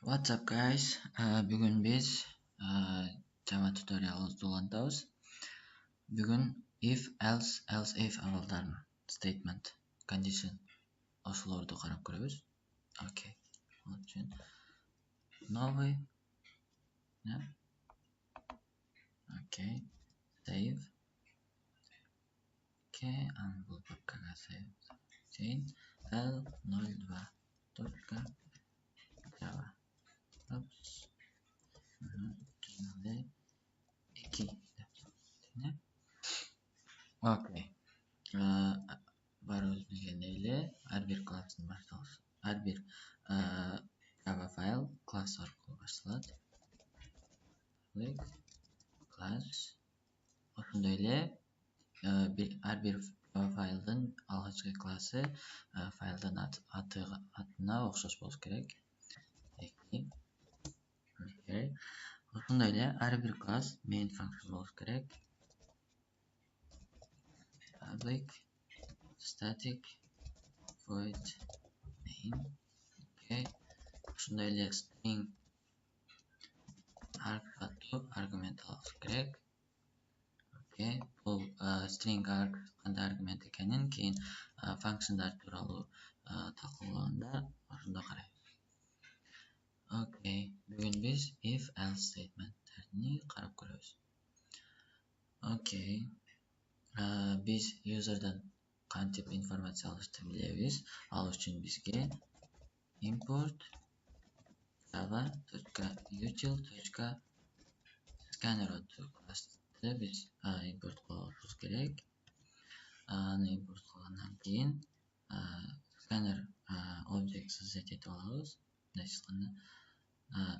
What's up guys? Бүгін біз жаңа туториалыбызды улантабыз. Бүгін if, else if абалдарын statement, condition ошолорду карап көрөбүз. Окей. Ал үчүн новый. Окей. Save. Окей, аны бул папкага save. L02. Java. Oops. Şimdi 2. Окей. Баарыбыз билгендей эле ар бир класстын башталышы, ар бир Java файл класс аркылуу башталат. Class. Ошондой эле ар бир Java файлдын алгачкы классы файлдын атына окшош болуш керек. Ошондой эле ар бир класс main function болуш керек. Public static void main. Окей. Ошондой эле string arg аттуу аргумент алыш керек. Окей. Бул string arg кандай аргумент экенин кийин functionдар тууралуу талкуулаганда ошондо карайбыз. Окей. Бүгүн биз if else statementтерини карап көрөбүз. Окей. Биз user'дан кантип информация алышты билебиз. Ал үчүн бизге import java.util.scanner аттуу классты биз импорт кылышыбыз керек. Аны импорт кылгандан кийин scanner object создать этип алабыз. Мындай айтканда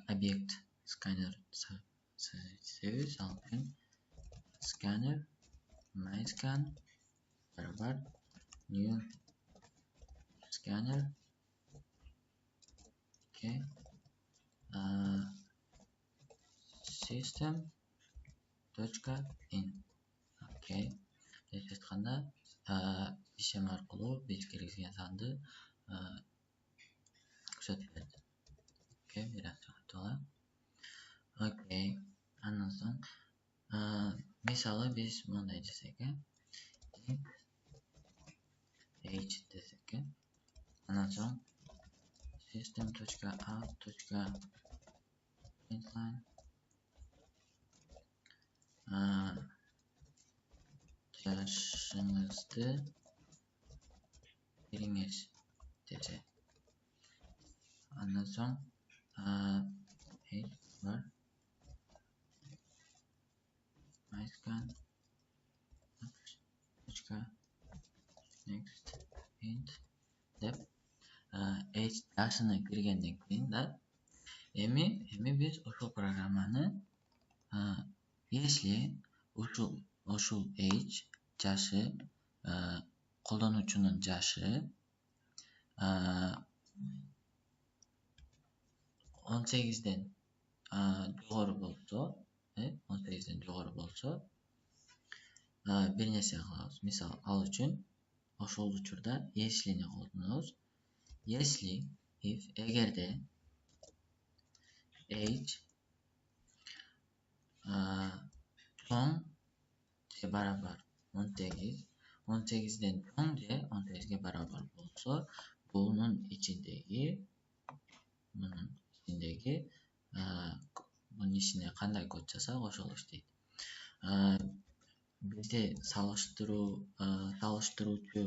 объект scanner создайбыз. Ал үчүн scanner myscan барабар new scanner. Окей. system.in. Окей. Мындай айтканда система аркылуу биз киргизген санды көрсөтүп берет. Окей, бирок Окей. Андан соң мисалы биз мындай десек, age десек, андан соң system.out.println жашыңызды бериңиз десе. Андан соң age бар myscan next int деп age жашыны киргенден кийин да эми биз ушул программаны если ушул age жашы колдонуучунун жашы 18ден жогору болсо, 18ден жогору болсо бир нерсе кылабыз. Мисалы, ал үчүн ошол учурда если-ни колдонобуз. Если if эгерде age чоң же барабар 18ден чоң же 18ге барабар болсо, мунун ичиндеги мунун ичине кандай код жазсак ошол иштейт. Бизде салыштыруучу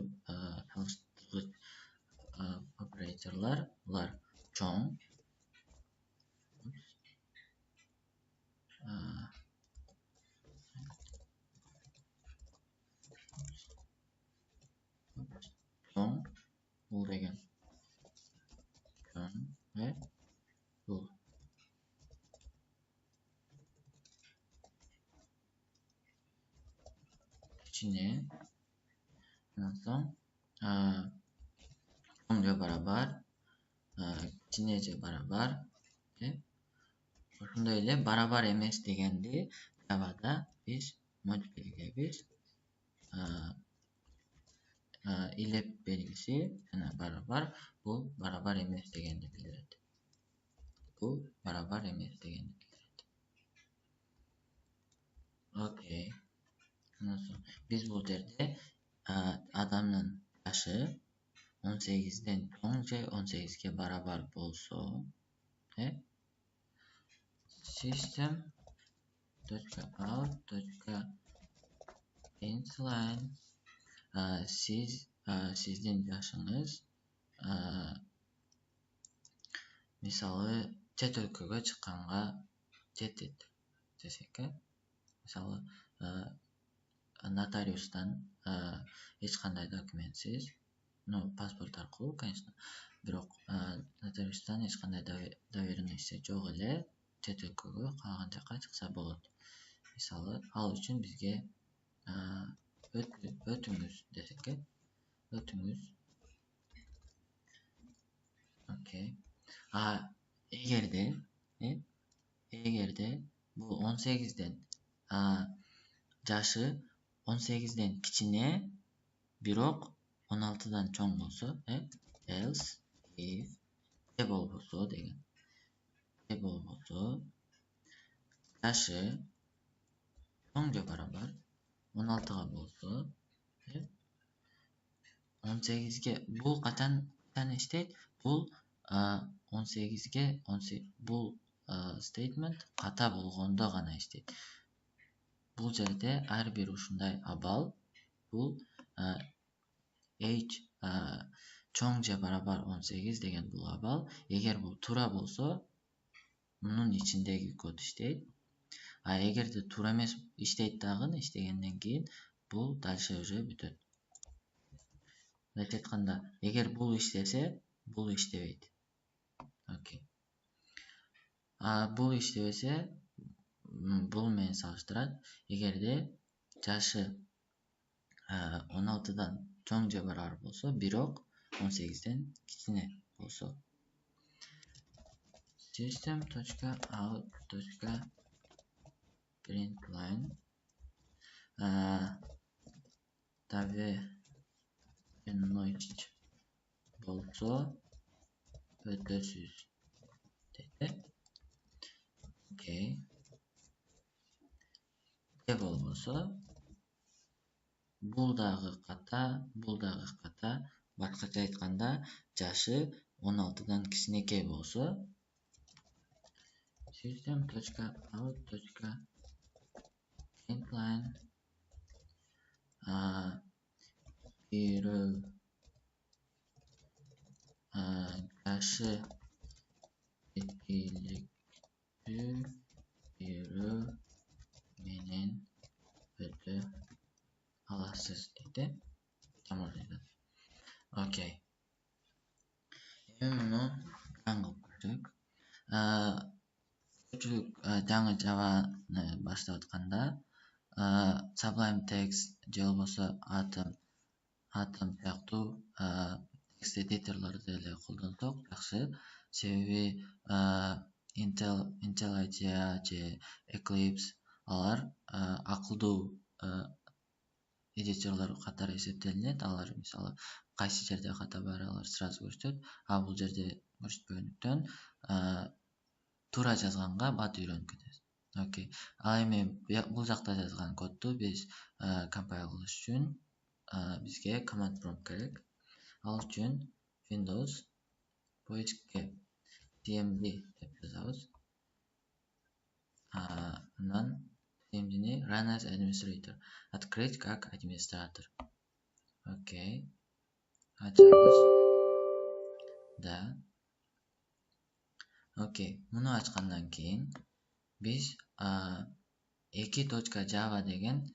операторлор булар чоң, бул деген чоң бул кичине. Андан соң чоң же барабар, кичине же барабар. Ошондой эле барабар эмес дегенди Java'да биз модуль белгилейбиз. Илеп белгиси жана барабар бул барабар эмес дегенди билдирет. бул барабар эмес дегенди билдирет. Окей. Биз бул жерде адамдын жашы 18ден чоң же 18ге барабар болсо, system.out.println сиздин жашыңыз мисалы чет өлкөгө чыкканга жетет десек, мисалы нотариустан эч кандай документсиз, паспорт аркылуу, конечно, бирок нотариустан эч кандай доверенности жок эле чет өлкөгө каалаган жака чыкса болот. Мисалы ал үчүн бизге өтүңүз десек, өтүңүз. Окей. Эгерде бул 18ден жашы 18ден кичине, бирок 16дан чоң болсо, else if же болбосо деген. Же болбосо жашы чоң же барабар 16га болсо, 18ге бул качан иштейт? Бул 18ге бул statement ката болгондо гана иштейт. Бул жерде ар бир ушундай абал, бул age чоң же барабар 18 деген бул абал. Эгер бул туура болсо, мунун ичиндеги код иштейт. Эгерде туура эмес иштейт дагы, иштегенден кийин бул дальше уже бүтөт. Мындайча айтканда, эгер бул иштесе, бул иштебейт. Окей. Бул иштебесе, бул менен салыштырат. Эгерде жашы 16дан чоң же барабар болсо, бирок 18ден кичине болсо. System.out.println doверенность болсо өтөсүз дейт. Окей. Же болбосо бул дагы ката. Башкача айтканда, жашы 16дан кичинекей болсо, system.out.println бирөө жашы жеткиликтүү бирөө менен өтө аласыз дейт. Окей. Эми муну run кылып көрсөк, көпчүлүк жаңы Java'ны баштап атканда Sublime Text же болбосо Atom сыяктуу текст эдиторлорду эле колдонсок жакшы. Себеби IntelliJ же Eclipse алар акылдуу эдиторлор катары эсептелинет. Алар мисалы кайсы жерде ката бар, алар сразу көрсөтөт. Бул жерде көрсөтпөгөндүктөн туура жазганга бат үйрөнүп кетебиз. Окей. Эми бул жакта жазган кодду биз компайл кылыш үчүн бизге command prompt керек. Ал үчүн Windows поискке cmd деп жазабыз. Андан cmd'ни run as administrator, открыть как администратор. Окей. Ачабыз. Да. Окей. Муну ачкандан кийин биз 2.java деген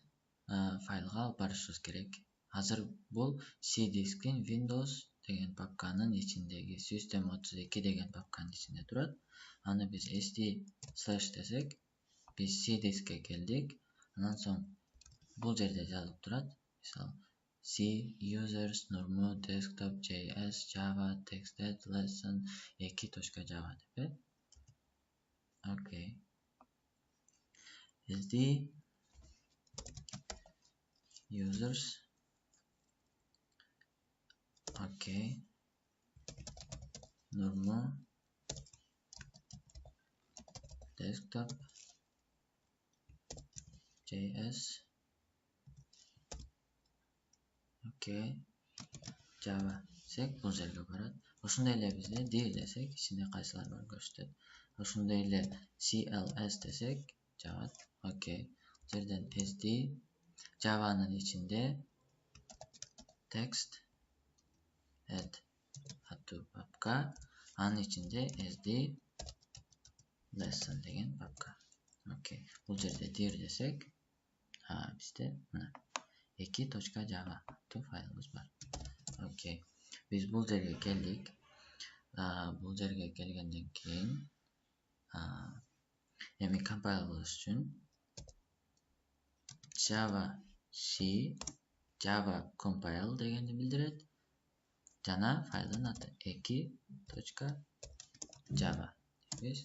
файлга алып барышыбыз керек. Азыр бул C дисктин Windows деген папканын ичиндеги system32 деген папканын ичинде турат. Аны биз sd slash десек, биз C дискке келдик. Андан соң бул жерде жазылып турат. Мисалы C users normu desktop.js java texted lesson 2.java деп. Окей. sd users. Окей. Normu desktop js окей java desek bul жерге барат. Ошондой эле бизде dir десек ичинде кайсылар бар көрсөтөт. Ошондой эле cls десек жабат. Окей. Бул жерден sd Java'nın içinde text add to papka анын içinde sd lesson деген папка. Окей. Бул жерде dir десек бизде мына 2.java аттуу файлыбыз бар. Окей. Биз бул жерге келдик. Бул жерге келгенден кийин эми компайл кылыш үчүн java c java compile дегенди билдирет. Жана файлдын аты 2.java дейбиз.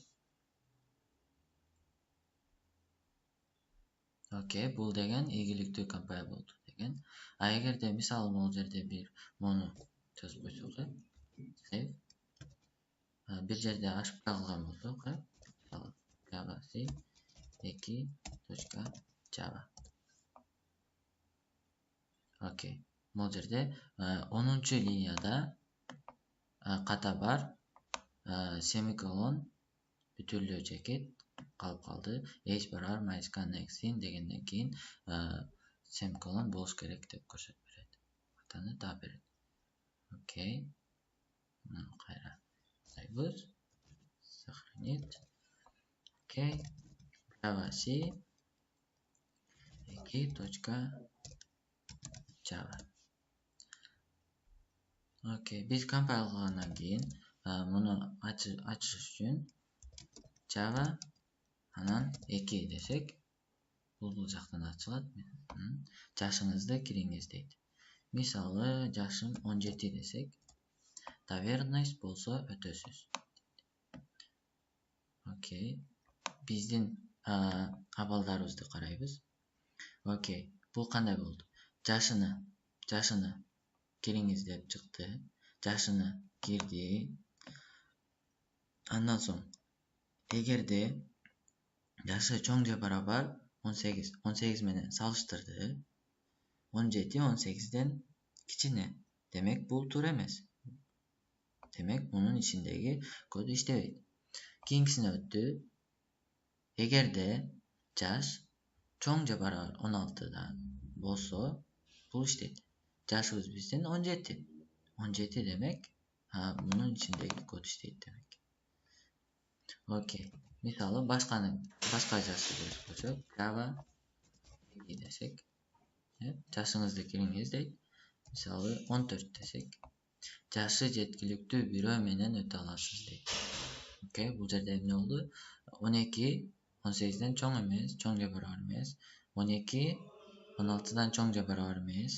Окей, бул деген ийгиликтүү компайл болду деген. Эгерде мисалы бул жерде бир муну жазып койсок, save бир жерде ашып калган болсок, java c 2.java. Окей. Бул жерде 10-чу линияда ката бар семиколон бүтүрлүү чекит калып калды. H-bar MyScan Next-in дегенден кийин семиколон болуш керек деп көрсөтүп берет. Катаны таап берет. Окей. Муну кайра жазабыз. Сохранить. Окей. Java C 2.java. Окей. Биз компайл кылгандан кийин муну ачыш үчүн Java анан 2 десек бул жактан ачылат. Жашыңызды кириңиз дейт. Мисалы жашым 17 десек, доверенность болсо өтөсүз. Окей. Биздин абалдарыбызды карайбыз. Окей. Бул кандай болду? Жашыны кириңиз деп чыкты. Жашыны кирди. Андан соң эгерде жашы чоң же барабар 18 менен салыштырды. 17 18ден кичине. Демек бул туура эмес. Демек мунун ичиндеги код иштебейт. Кийинкисине өттү. Эгерде жаш чоң же барабар 16дан болсо бул иштейт. Жашыбыз биздин 17. 17 демек мунун ичиндеги код иштейт демек. Окей. Мисалы башка жашты көрүп көрсөк, Java 2 десек, жашыңызды кириңиз дейт. Мисалы 14 десек, жашы жеткиликтүү бирөө менен өтө аласыз дейт. Окей, бул жерде эмне болду? 12 18ден чоң эмес, чоң же барабар эмес. 12 16дан чоң же барабар эмес.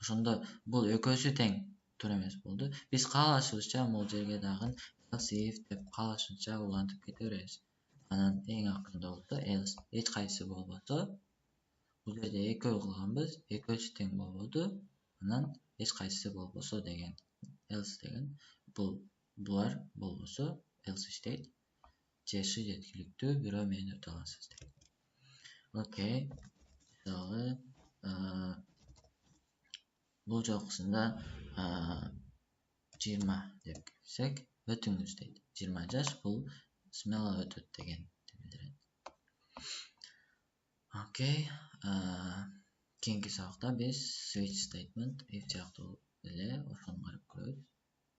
Ошондо бул экөөсү тең туура эмес болду. Биз каалашыбызча бул жерге дагы else if деп каалашыбызча улантып кете беребиз. Анан эң акырында болсо else эч кайсы болбосо, бул жерде экөө кылганбыз, экөөсү тең болбоду. Анан эч кайсы болбосо деген else деген булар болбосо else иштейт. Жашы жеткиликтүү бирөө менен өтө аласыз дейт. Окей. Мисалы бул жокусунда 20 деп кирсек, өтүңүз дейт. 20 жаш бул смело өтөт деген билдирет. Окей. Кийинки сабакта биз switch statement if жактуу эле ошону карап көрөбүз.